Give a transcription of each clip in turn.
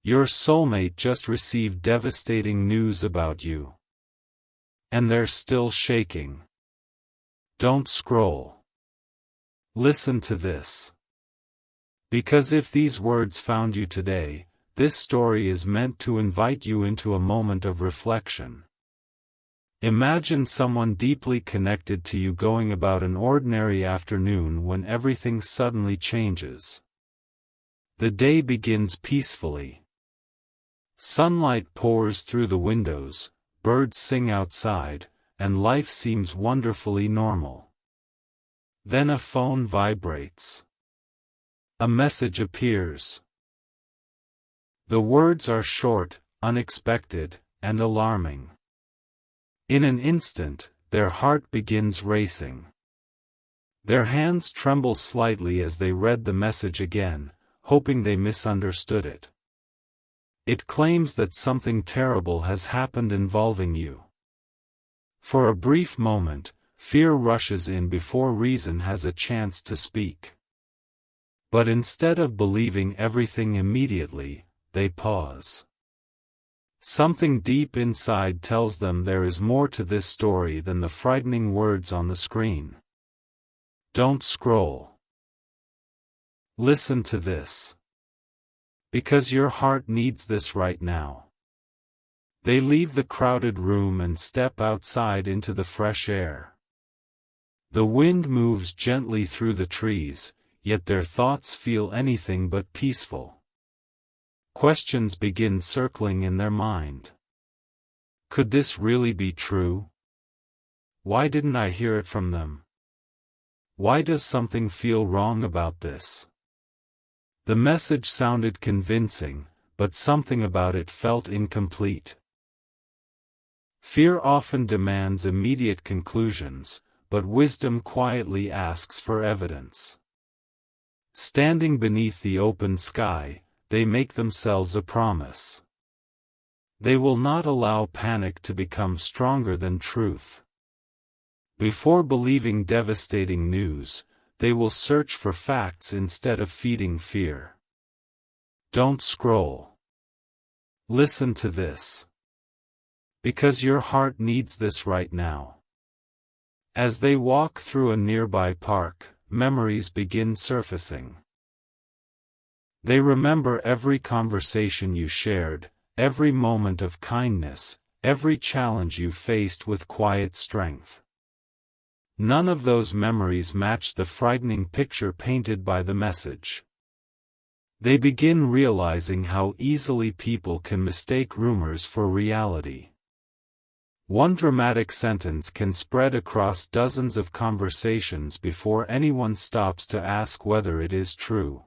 Your soulmate just received devastating news about you. And they're still shaking. Don't scroll. Listen to this. Because if these words found you today, this story is meant to invite you into a moment of reflection. Imagine someone deeply connected to you going about an ordinary afternoon when everything suddenly changes. The day begins peacefully. Sunlight pours through the windows, birds sing outside, and life seems wonderfully normal. Then a phone vibrates. A message appears. The words are short, unexpected, and alarming. In an instant, their heart begins racing. Their hands tremble slightly as they read the message again, hoping they misunderstood it. It claims that something terrible has happened involving you. For a brief moment, fear rushes in before reason has a chance to speak. But instead of believing everything immediately, they pause. Something deep inside tells them there is more to this story than the frightening words on the screen. Don't scroll. Listen to this. Because your heart needs this right now. They leave the crowded room and step outside into the fresh air. The wind moves gently through the trees, yet their thoughts feel anything but peaceful. Questions begin circling in their mind. Could this really be true? Why didn't I hear it from them? Why does something feel wrong about this? The message sounded convincing, but something about it felt incomplete. Fear often demands immediate conclusions, but wisdom quietly asks for evidence. Standing beneath the open sky, they make themselves a promise. They will not allow panic to become stronger than truth. Before believing devastating news, they will search for facts instead of feeding fear. Don't scroll. Listen to this. Because your heart needs this right now. As they walk through a nearby park, memories begin surfacing. They remember every conversation you shared, every moment of kindness, every challenge you faced with quiet strength. None of those memories match the frightening picture painted by the message. They begin realizing how easily people can mistake rumors for reality. One dramatic sentence can spread across dozens of conversations before anyone stops to ask whether it is true.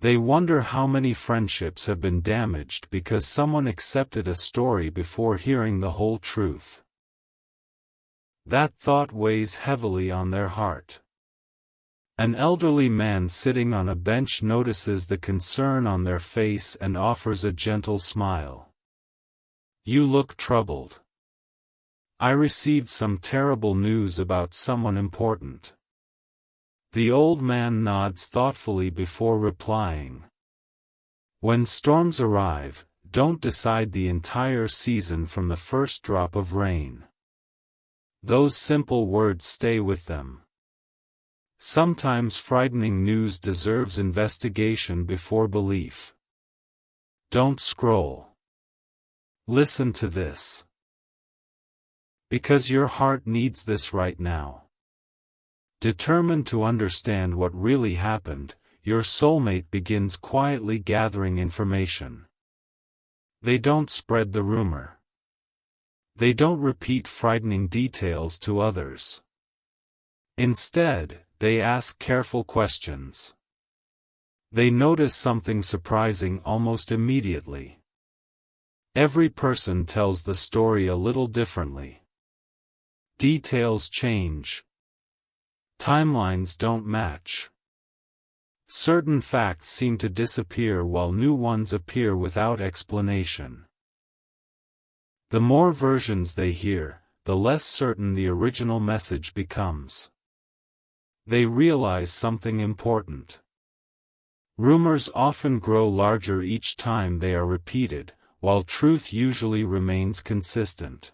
They wonder how many friendships have been damaged because someone accepted a story before hearing the whole truth. That thought weighs heavily on their heart. An elderly man sitting on a bench notices the concern on their face and offers a gentle smile. You look troubled. I received some terrible news about someone important. The old man nods thoughtfully before replying. When storms arrive, don't decide the entire season from the first drop of rain. Those simple words stay with them. Sometimes frightening news deserves investigation before belief. Don't scroll. Listen to this. Because your heart needs this right now. Determined to understand what really happened, your soulmate begins quietly gathering information. They don't spread the rumor. They don't repeat frightening details to others. Instead, they ask careful questions. They notice something surprising almost immediately. Every person tells the story a little differently. Details change. Timelines don't match. Certain facts seem to disappear while new ones appear without explanation. The more versions they hear, the less certain the original message becomes. They realize something important. Rumors often grow larger each time they are repeated, while truth usually remains consistent.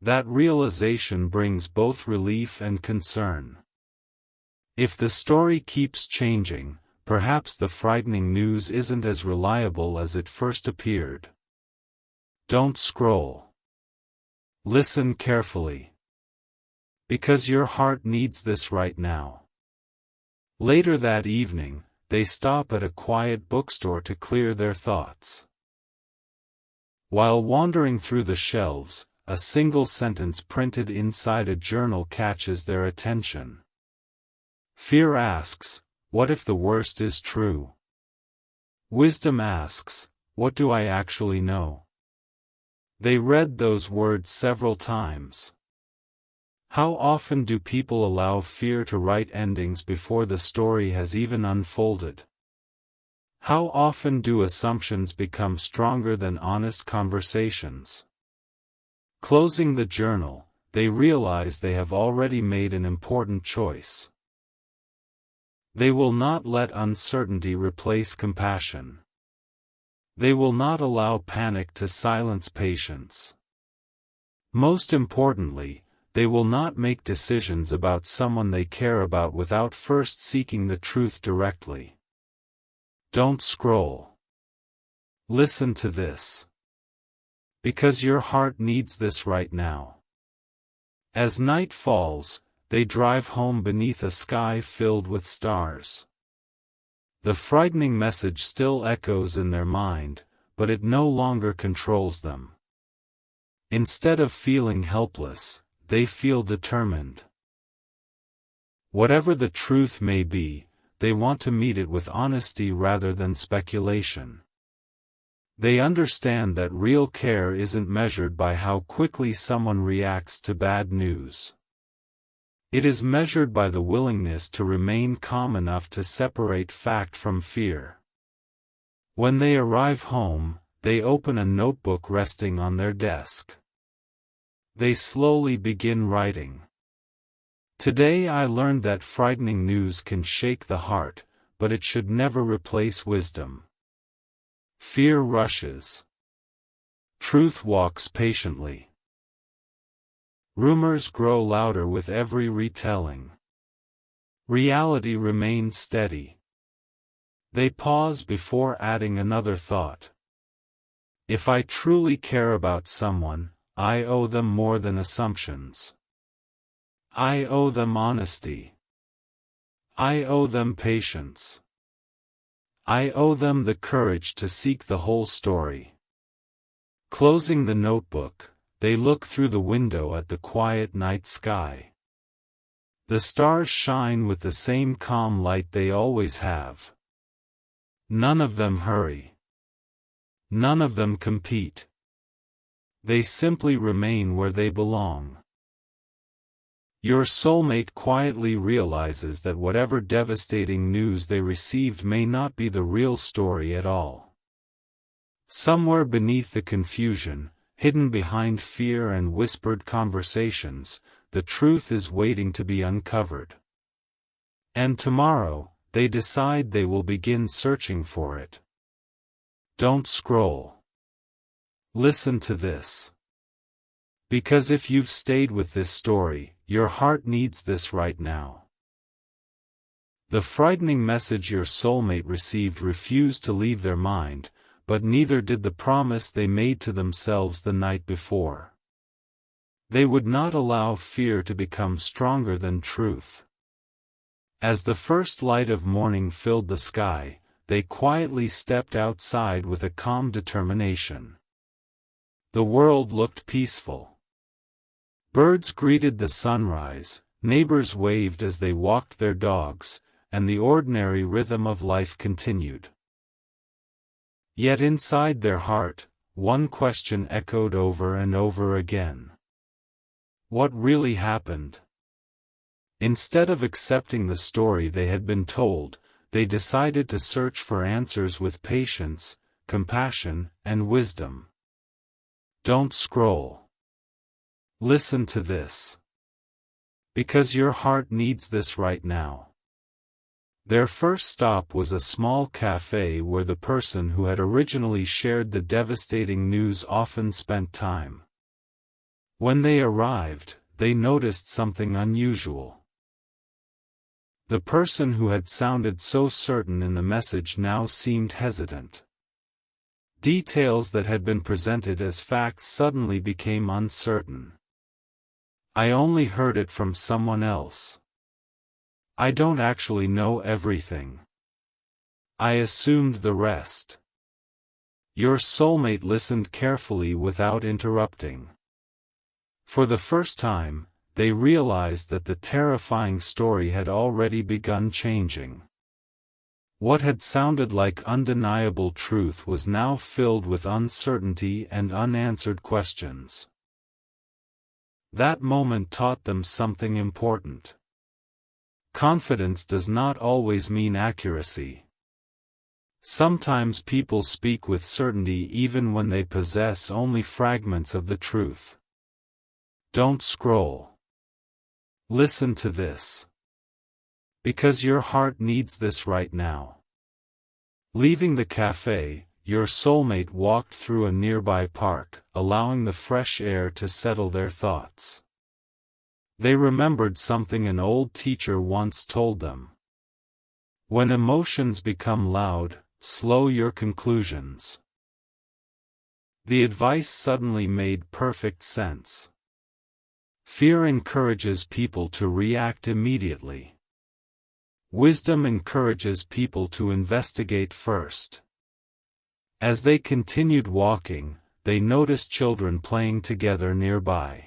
That realization brings both relief and concern. If the story keeps changing, perhaps the frightening news isn't as reliable as it first appeared. Don't scroll. Listen carefully. Because your heart needs this right now. Later that evening, they stop at a quiet bookstore to clear their thoughts. While wandering through the shelves, a single sentence printed inside a journal catches their attention. Fear asks, what if the worst is true? Wisdom asks, what do I actually know? They read those words several times. How often do people allow fear to write endings before the story has even unfolded? How often do assumptions become stronger than honest conversations? Closing the journal, they realize they have already made an important choice. They will not let uncertainty replace compassion. They will not allow panic to silence patience. Most importantly, they will not make decisions about someone they care about without first seeking the truth directly. Don't scroll. Listen to this. Because your heart needs this right now. As night falls, they drive home beneath a sky filled with stars. The frightening message still echoes in their mind, but it no longer controls them. Instead of feeling helpless, they feel determined. Whatever the truth may be, they want to meet it with honesty rather than speculation. They understand that real care isn't measured by how quickly someone reacts to bad news. It is measured by the willingness to remain calm enough to separate fact from fear. When they arrive home, they open a notebook resting on their desk. They slowly begin writing. Today I learned that frightening news can shake the heart, but it should never replace wisdom. Fear rushes. Truth walks patiently. Rumors grow louder with every retelling. Reality remains steady. They pause before adding another thought. If I truly care about someone, I owe them more than assumptions. I owe them honesty. I owe them patience. I owe them the courage to seek the whole story. Closing the notebook, they look through the window at the quiet night sky. The stars shine with the same calm light they always have. None of them hurry. None of them compete. They simply remain where they belong. Your soulmate quietly realizes that whatever devastating news they received may not be the real story at all. Somewhere beneath the confusion, hidden behind fear and whispered conversations, the truth is waiting to be uncovered. And tomorrow, they decide they will begin searching for it. Don't scroll. Listen to this. Because if you've stayed with this story, your heart needs this right now. The frightening message your soulmate received refused to leave their mind, but neither did the promise they made to themselves the night before. They would not allow fear to become stronger than truth. As the first light of morning filled the sky, they quietly stepped outside with a calm determination. The world looked peaceful. Birds greeted the sunrise, neighbors waved as they walked their dogs, and the ordinary rhythm of life continued. Yet inside their heart, one question echoed over and over again. What really happened? Instead of accepting the story they had been told, they decided to search for answers with patience, compassion, and wisdom. Don't scroll. Listen to this. Because your heart needs this right now. Their first stop was a small cafe where the person who had originally shared the devastating news often spent time. When they arrived, they noticed something unusual. The person who had sounded so certain in the message now seemed hesitant. Details that had been presented as facts suddenly became uncertain. "I only heard it from someone else. I don't actually know everything. I assumed the rest." Your soulmate listened carefully without interrupting. For the first time, they realized that the terrifying story had already begun changing. What had sounded like undeniable truth was now filled with uncertainty and unanswered questions. That moment taught them something important. Confidence does not always mean accuracy. Sometimes people speak with certainty even when they possess only fragments of the truth. Don't scroll. Listen to this. Because your heart needs this right now. Leaving the cafe, your soulmate walked through a nearby park, allowing the fresh air to settle their thoughts. They remembered something an old teacher once told them. When emotions become loud, slow your conclusions. The advice suddenly made perfect sense. Fear encourages people to react immediately. Wisdom encourages people to investigate first. As they continued walking, they noticed children playing together nearby.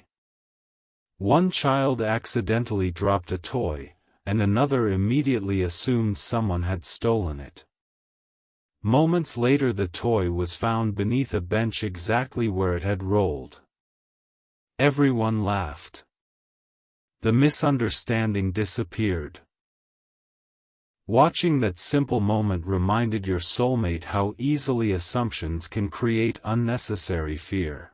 One child accidentally dropped a toy, and another immediately assumed someone had stolen it. Moments later the toy was found beneath a bench exactly where it had rolled. Everyone laughed. The misunderstanding disappeared. Watching that simple moment reminded your soulmate how easily assumptions can create unnecessary fear.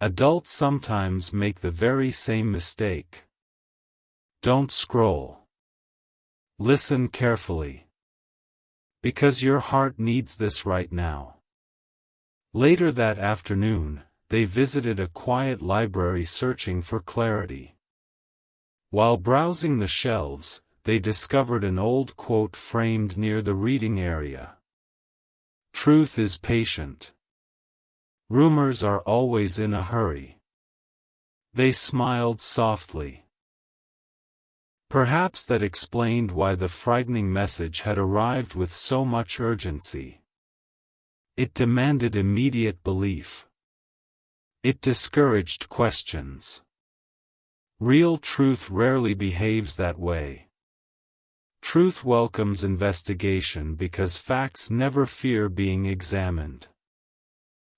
Adults sometimes make the very same mistake. Don't scroll. Listen carefully. Because your heart needs this right now. Later that afternoon, they visited a quiet library searching for clarity. While browsing the shelves, they discovered an old quote framed near the reading area. "Truth is patient. Rumors are always in a hurry." They smiled softly. Perhaps that explained why the frightening message had arrived with so much urgency. It demanded immediate belief. It discouraged questions. Real truth rarely behaves that way. Truth welcomes investigation because facts never fear being examined.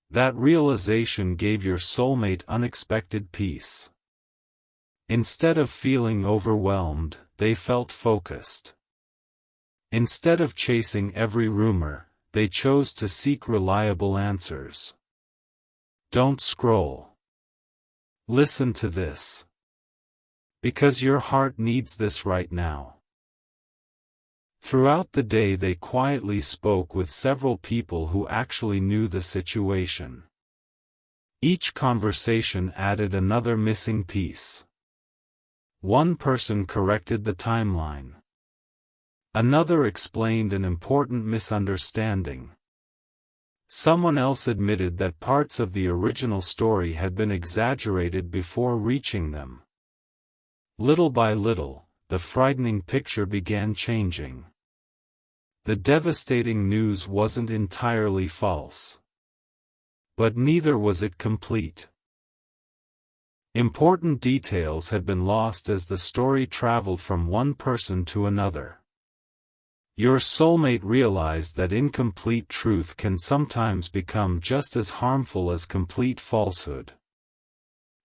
That realization gave your soulmate unexpected peace. Instead of feeling overwhelmed, they felt focused. Instead of chasing every rumor, they chose to seek reliable answers. Don't scroll. Listen to this. Because your heart needs this right now. Throughout the day they quietly spoke with several people who actually knew the situation. Each conversation added another missing piece. One person corrected the timeline. Another explained an important misunderstanding. Someone else admitted that parts of the original story had been exaggerated before reaching them. Little by little, the frightening picture began changing. The devastating news wasn't entirely false. But neither was it complete. Important details had been lost as the story traveled from one person to another. Your soulmate realized that incomplete truth can sometimes become just as harmful as complete falsehood.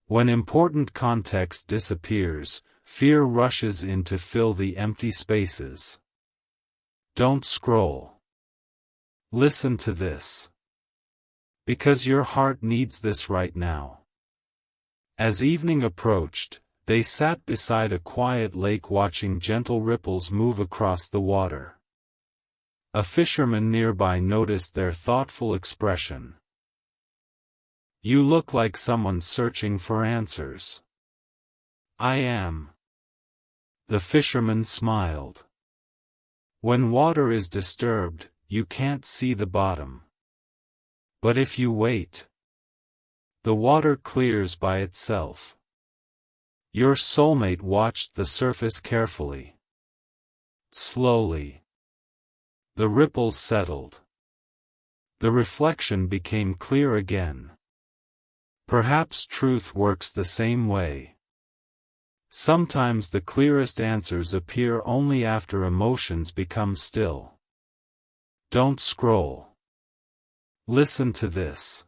When important context disappears, fear rushes in to fill the empty spaces. Don't scroll. Listen to this. Because your heart needs this right now. As evening approached, They sat beside a quiet lake watching gentle ripples move across the water. A fisherman nearby noticed their thoughtful expression. "You look like someone searching for answers." "I am." The fisherman smiled. "When water is disturbed, you can't see the bottom. But if you wait, the water clears by itself." Your soulmate watched the surface carefully. Slowly, the ripples settled. The reflection became clear again. Perhaps truth works the same way. Sometimes the clearest answers appear only after emotions become still. Don't scroll. Listen to this.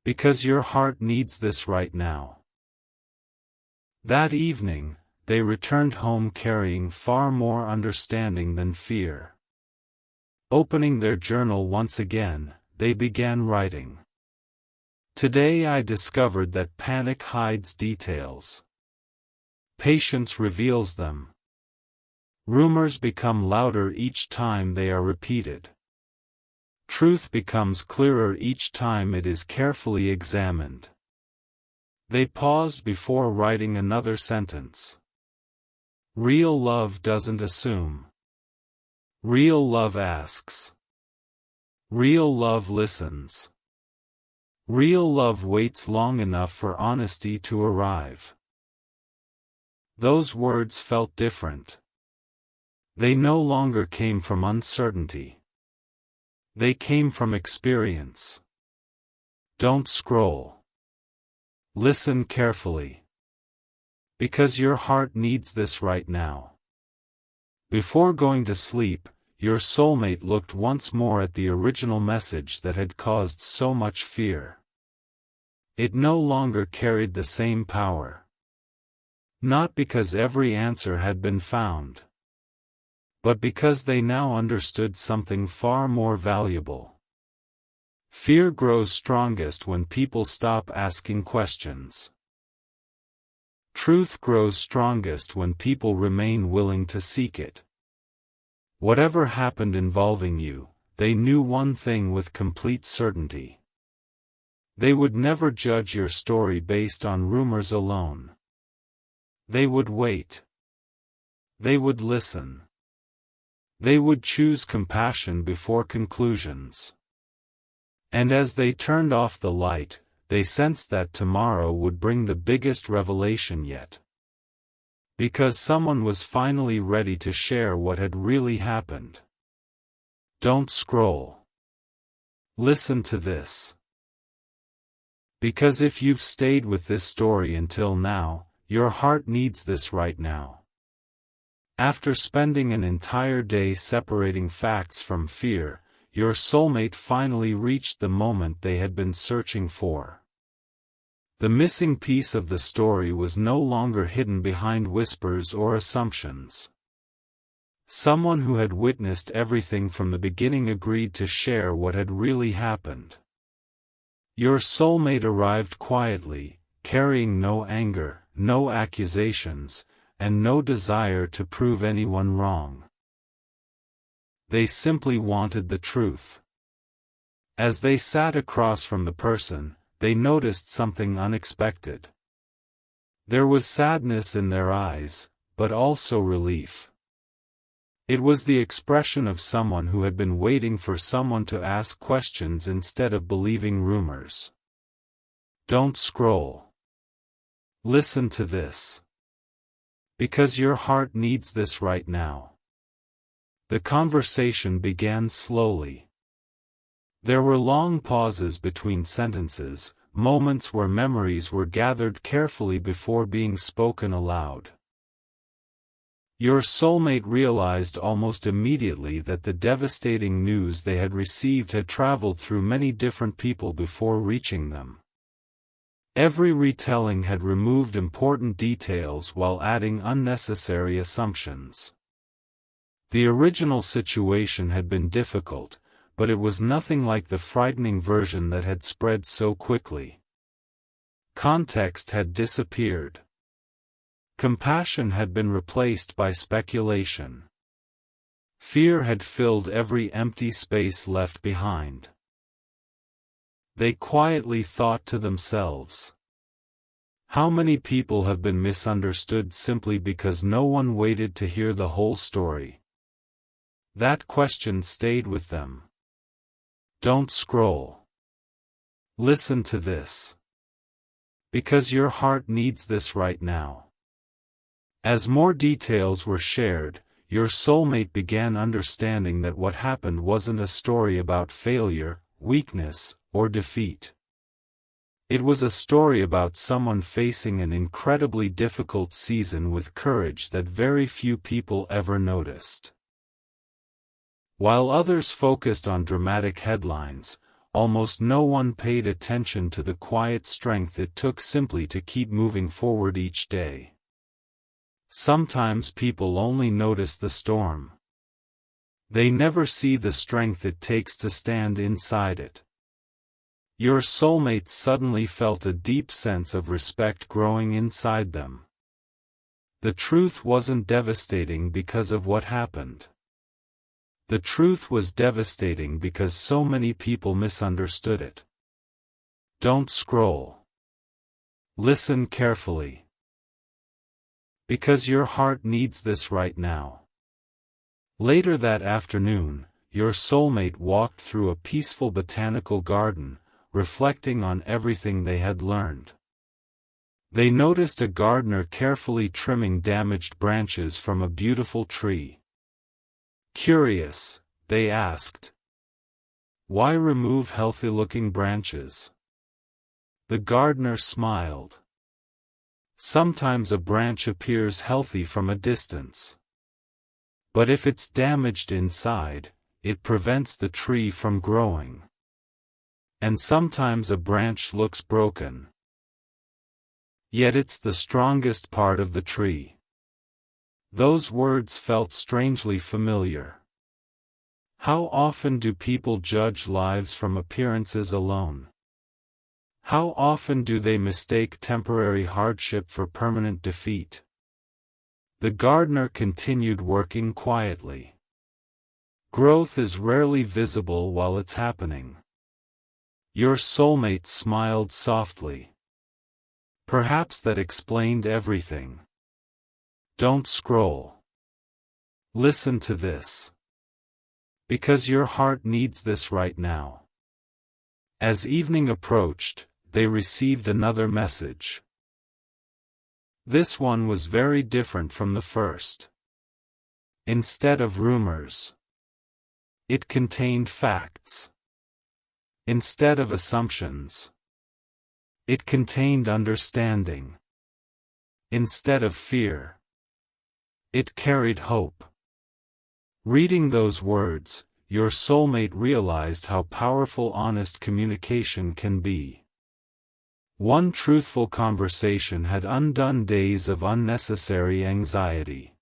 Because your heart needs this right now. That evening, they returned home carrying far more understanding than fear. Opening their journal once again, they began writing. Today I discovered that panic hides details. Patience reveals them. Rumors become louder each time they are repeated. Truth becomes clearer each time it is carefully examined. They paused before writing another sentence. Real love doesn't assume. Real love asks. Real love listens. Real love waits long enough for honesty to arrive. Those words felt different. They no longer came from uncertainty. They came from experience. Don't scroll. Listen carefully. Because your heart needs this right now. Before going to sleep, your soulmate looked once more at the original message that had caused so much fear. It no longer carried the same power. Not because every answer had been found, but because they now understood something far more valuable. Fear grows strongest when people stop asking questions. Truth grows strongest when people remain willing to seek it. Whatever happened involving you, they knew one thing with complete certainty. They would never judge your story based on rumors alone. They would wait. They would listen. They would choose compassion before conclusions. And as they turned off the light, they sensed that tomorrow would bring the biggest revelation yet. Because someone was finally ready to share what had really happened. Don't scroll. Listen to this. Because if you've stayed with this story until now, your heart needs this right now. After spending an entire day separating facts from fear, your soulmate finally reached the moment they had been searching for. The missing piece of the story was no longer hidden behind whispers or assumptions. Someone who had witnessed everything from the beginning agreed to share what had really happened. Your soulmate arrived quietly, carrying no anger, no accusations, and no desire to prove anyone wrong. They simply wanted the truth. As they sat across from the person, they noticed something unexpected. There was sadness in their eyes, but also relief. It was the expression of someone who had been waiting for someone to ask questions instead of believing rumors. Don't scroll. Listen to this. Because your heart needs this right now. The conversation began slowly. There were long pauses between sentences, moments where memories were gathered carefully before being spoken aloud. Your soulmate realized almost immediately that the devastating news they had received had traveled through many different people before reaching them. Every retelling had removed important details while adding unnecessary assumptions. The original situation had been difficult, but it was nothing like the frightening version that had spread so quickly. Context had disappeared. Compassion had been replaced by speculation. Fear had filled every empty space left behind. They quietly thought to themselves, "How many people have been misunderstood simply because no one waited to hear the whole story?" That question stayed with them. Don't scroll. Listen to this. Because your heart needs this right now. As more details were shared, your soulmate began understanding that what happened wasn't a story about failure, weakness, or defeat. It was a story about someone facing an incredibly difficult season with courage that very few people ever noticed. While others focused on dramatic headlines, almost no one paid attention to the quiet strength it took simply to keep moving forward each day. Sometimes people only notice the storm. They never see the strength it takes to stand inside it. Your soulmates suddenly felt a deep sense of respect growing inside them. The truth wasn't devastating because of what happened. The truth was devastating because so many people misunderstood it. Don't scroll. Listen carefully. Because your heart needs this right now. Later that afternoon, your soulmate walked through a peaceful botanical garden, reflecting on everything they had learned. They noticed a gardener carefully trimming damaged branches from a beautiful tree. Curious, they asked, "Why remove healthy-looking branches?" The gardener smiled. Sometimes a branch appears healthy from a distance. But if it's damaged inside, it prevents the tree from growing. And sometimes a branch looks broken. Yet it's the strongest part of the tree. Those words felt strangely familiar. How often do people judge lives from appearances alone? How often do they mistake temporary hardship for permanent defeat? The gardener continued working quietly. Growth is rarely visible while it's happening. Your soulmate smiled softly. Perhaps that explained everything. Don't scroll. Listen to this. Because your heart needs this right now. As evening approached, they received another message. This one was very different from the first. Instead of rumors, it contained facts. Instead of assumptions, it contained understanding. Instead of fear, it carried hope. Reading those words, your soulmate realized how powerful honest communication can be. One truthful conversation had undone days of unnecessary anxiety.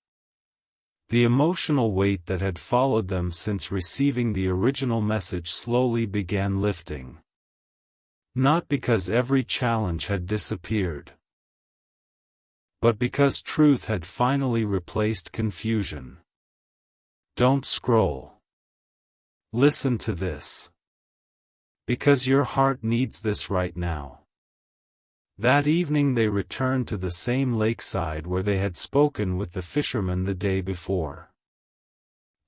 The emotional weight that had followed them since receiving the original message slowly began lifting. Not because every challenge had disappeared, but because truth had finally replaced confusion. Don't scroll. Listen to this. Because your heart needs this right now. That evening they returned to the same lakeside where they had spoken with the fisherman the day before.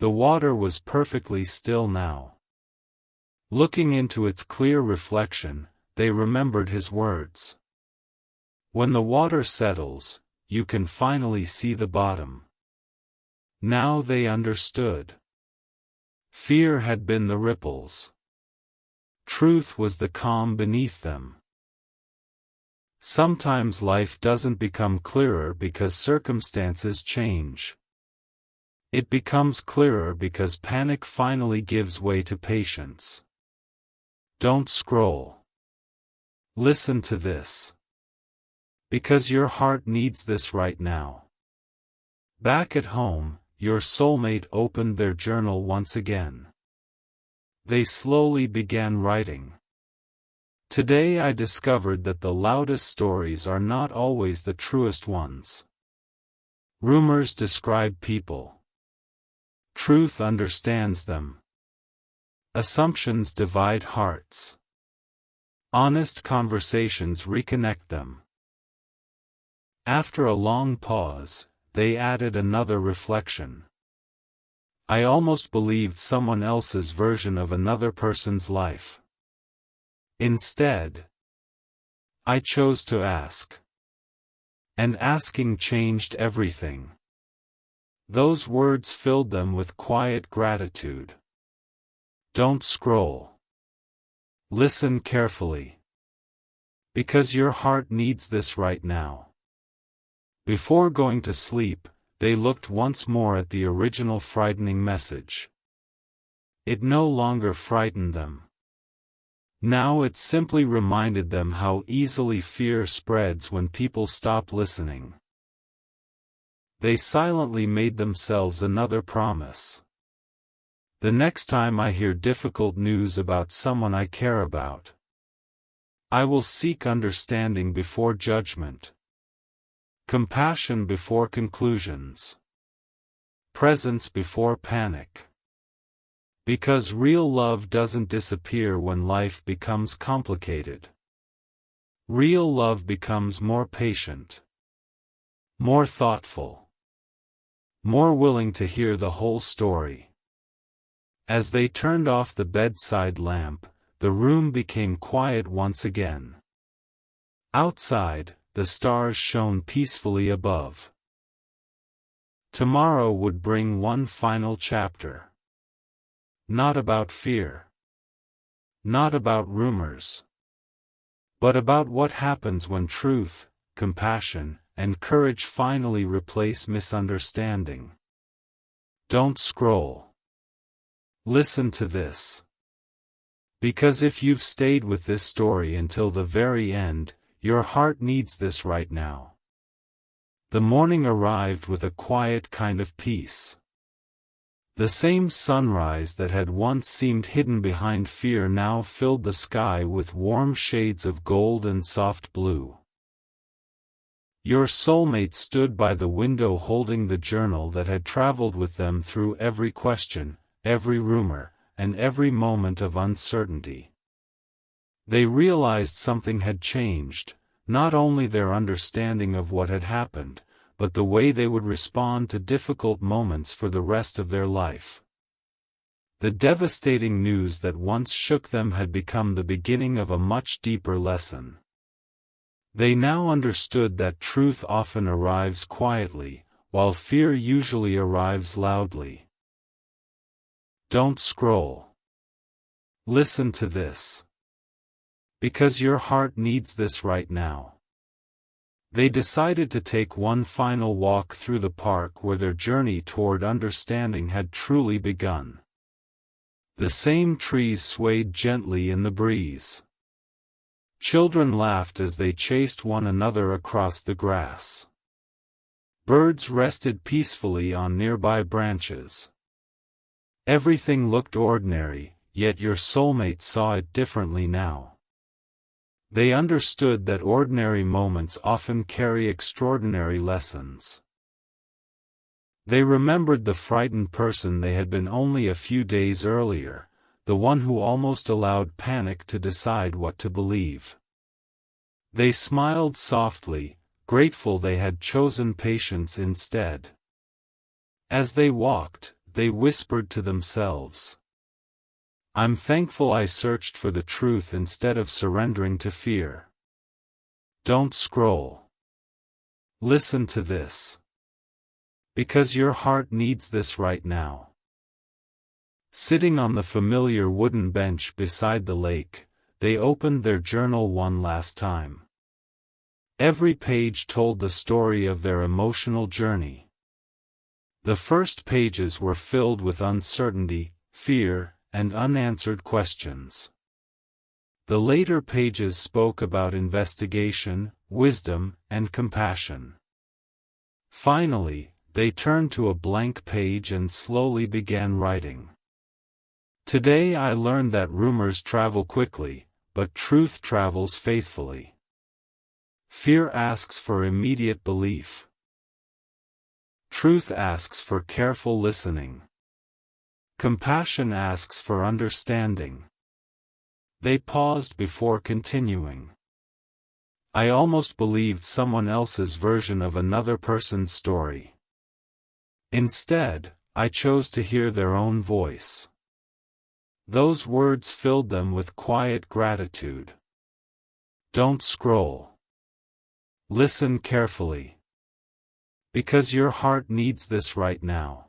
The water was perfectly still now. Looking into its clear reflection, they remembered his words. When the water settles, you can finally see the bottom. Now they understood. Fear had been the ripples. Truth was the calm beneath them. Sometimes life doesn't become clearer because circumstances change. It becomes clearer because panic finally gives way to patience. Don't scroll. Listen to this. Because your heart needs this right now. Back at home, your soulmate opened their journal once again. They slowly began writing. Today I discovered that the loudest stories are not always the truest ones. Rumors describe people. Truth understands them. Assumptions divide hearts. Honest conversations reconnect them. After a long pause, they added another reflection. I almost believed someone else's version of another person's life. Instead, I chose to ask. And asking changed everything. Those words filled them with quiet gratitude. Don't scroll. Listen carefully. Because your heart needs this right now. Before going to sleep, they looked once more at the original frightening message. It no longer frightened them. Now it simply reminded them how easily fear spreads when people stop listening. They silently made themselves another promise. The next time I hear difficult news about someone I care about, I will seek understanding before judgment. Compassion before conclusions. Presence before panic. Because real love doesn't disappear when life becomes complicated. Real love becomes more patient. More thoughtful. More willing to hear the whole story. As they turned off the bedside lamp, the room became quiet once again. Outside, the stars shone peacefully above. Tomorrow would bring one final chapter. Not about fear. Not about rumors. But about what happens when truth, compassion, and courage finally replace misunderstanding. Don't scroll. Listen to this. Because if you've stayed with this story until the very end, your heart needs this right now. The morning arrived with a quiet kind of peace. The same sunrise that had once seemed hidden behind fear now filled the sky with warm shades of gold and soft blue. Your soulmate stood by the window holding the journal that had traveled with them through every question, every rumor, and every moment of uncertainty. They realized something had changed, not only their understanding of what had happened, but the way they would respond to difficult moments for the rest of their life. The devastating news that once shook them had become the beginning of a much deeper lesson. They now understood that truth often arrives quietly, while fear usually arrives loudly. Don't scroll. Listen to this. Because your heart needs this right now. They decided to take one final walk through the park where their journey toward understanding had truly begun. The same trees swayed gently in the breeze. Children laughed as they chased one another across the grass. Birds rested peacefully on nearby branches. Everything looked ordinary, yet your soulmate saw it differently now. They understood that ordinary moments often carry extraordinary lessons. They remembered the frightened person they had been only a few days earlier, the one who almost allowed panic to decide what to believe. They smiled softly, grateful they had chosen patience instead. As they walked, they whispered to themselves, "I'm thankful I searched for the truth instead of surrendering to fear." Don't scroll. Listen to this. Because your heart needs this right now. Sitting on the familiar wooden bench beside the lake, they opened their journal one last time. Every page told the story of their emotional journey. The first pages were filled with uncertainty, fear, and unanswered questions. The later pages spoke about investigation, wisdom, and compassion. Finally, they turned to a blank page and slowly began writing. Today I learned that rumors travel quickly, but truth travels faithfully. Fear asks for immediate belief. Truth asks for careful listening. Compassion asks for understanding. They paused before continuing. I almost believed someone else's version of another person's story. Instead, I chose to hear their own voice. Those words filled them with quiet gratitude. Don't scroll. Listen carefully. Because your heart needs this right now.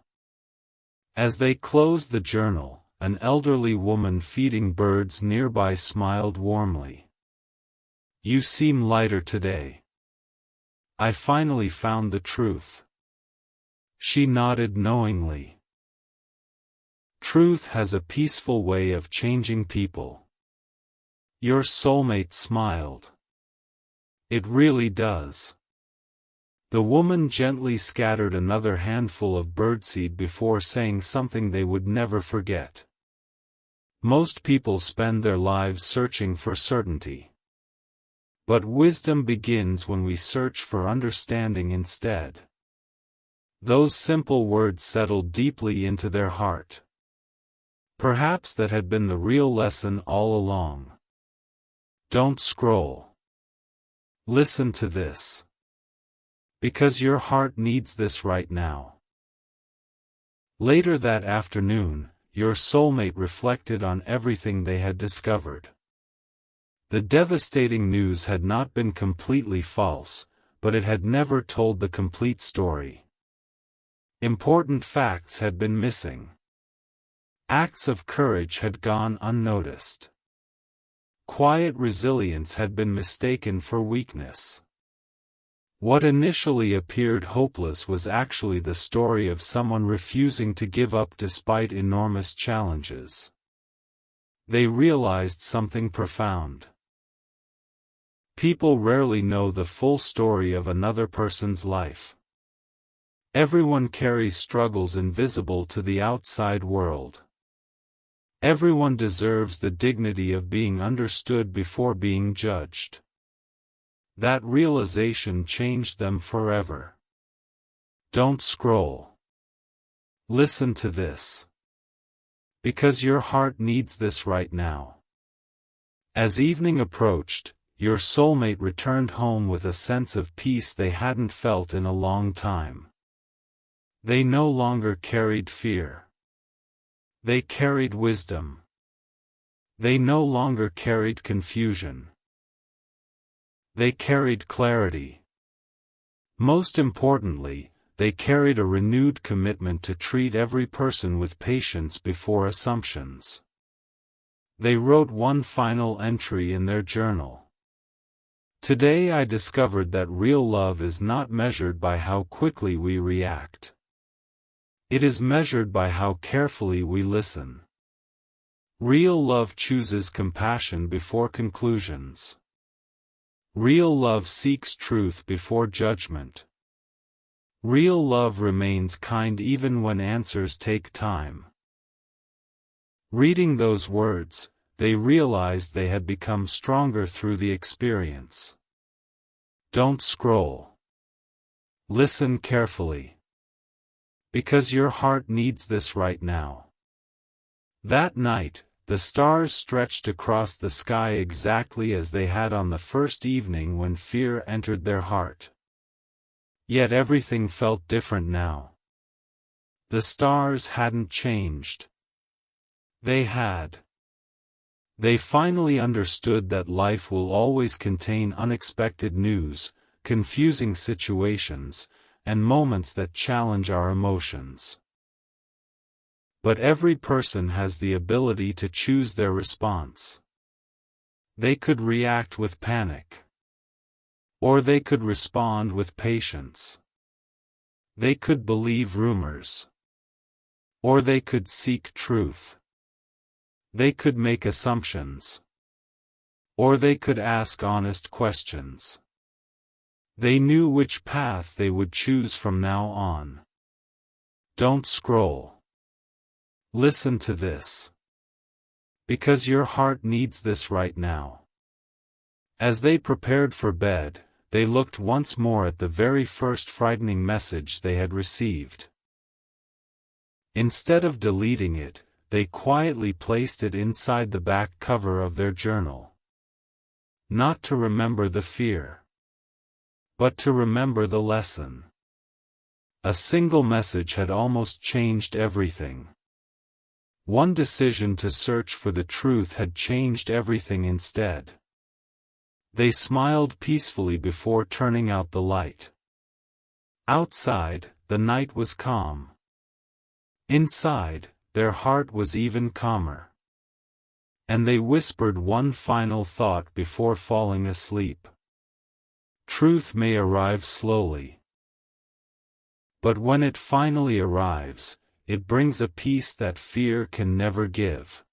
As they closed the journal, an elderly woman feeding birds nearby smiled warmly. You seem lighter today. I finally found the truth. She nodded knowingly. Truth has a peaceful way of changing people. Your soulmate smiled. It really does. The woman gently scattered another handful of birdseed before saying something they would never forget. Most people spend their lives searching for certainty. But wisdom begins when we search for understanding instead. Those simple words settled deeply into their heart. Perhaps that had been the real lesson all along. Don't scroll. Listen to this. Because your heart needs this right now. Later that afternoon, your soulmate reflected on everything they had discovered. The devastating news had not been completely false, but it had never told the complete story. Important facts had been missing. Acts of courage had gone unnoticed. Quiet resilience had been mistaken for weakness. What initially appeared hopeless was actually the story of someone refusing to give up despite enormous challenges. They realized something profound. People rarely know the full story of another person's life. Everyone carries struggles invisible to the outside world. Everyone deserves the dignity of being understood before being judged. That realization changed them forever. Don't scroll. Listen to this. Because your heart needs this right now. As evening approached, your soulmate returned home with a sense of peace they hadn't felt in a long time. They no longer carried fear. They carried wisdom. They no longer carried confusion. They carried clarity. Most importantly, they carried a renewed commitment to treat every person with patience before assumptions. They wrote one final entry in their journal. Today I discovered that real love is not measured by how quickly we react. It is measured by how carefully we listen. Real love chooses compassion before conclusions. Real love seeks truth before judgment. Real love remains kind even when answers take time. Reading those words, they realized they had become stronger through the experience. Don't scroll. Listen carefully. Because your heart needs this right now. That night, the stars stretched across the sky exactly as they had on the first evening when fear entered their heart. Yet everything felt different now. The stars hadn't changed. They had. They finally understood that life will always contain unexpected news, confusing situations, and moments that challenge our emotions. But every person has the ability to choose their response. They could react with panic. Or they could respond with patience. They could believe rumors. Or they could seek truth. They could make assumptions. Or they could ask honest questions. They knew which path they would choose from now on. Don't scroll. Listen to this. Because your heart needs this right now. As they prepared for bed, they looked once more at the very first frightening message they had received. Instead of deleting it, they quietly placed it inside the back cover of their journal. Not to remember the fear, but to remember the lesson. A single message had almost changed everything. One decision to search for the truth had changed everything instead. They smiled peacefully before turning out the light. Outside, the night was calm. Inside, their heart was even calmer. And they whispered one final thought before falling asleep. Truth may arrive slowly. But when it finally arrives, it brings a peace that fear can never give.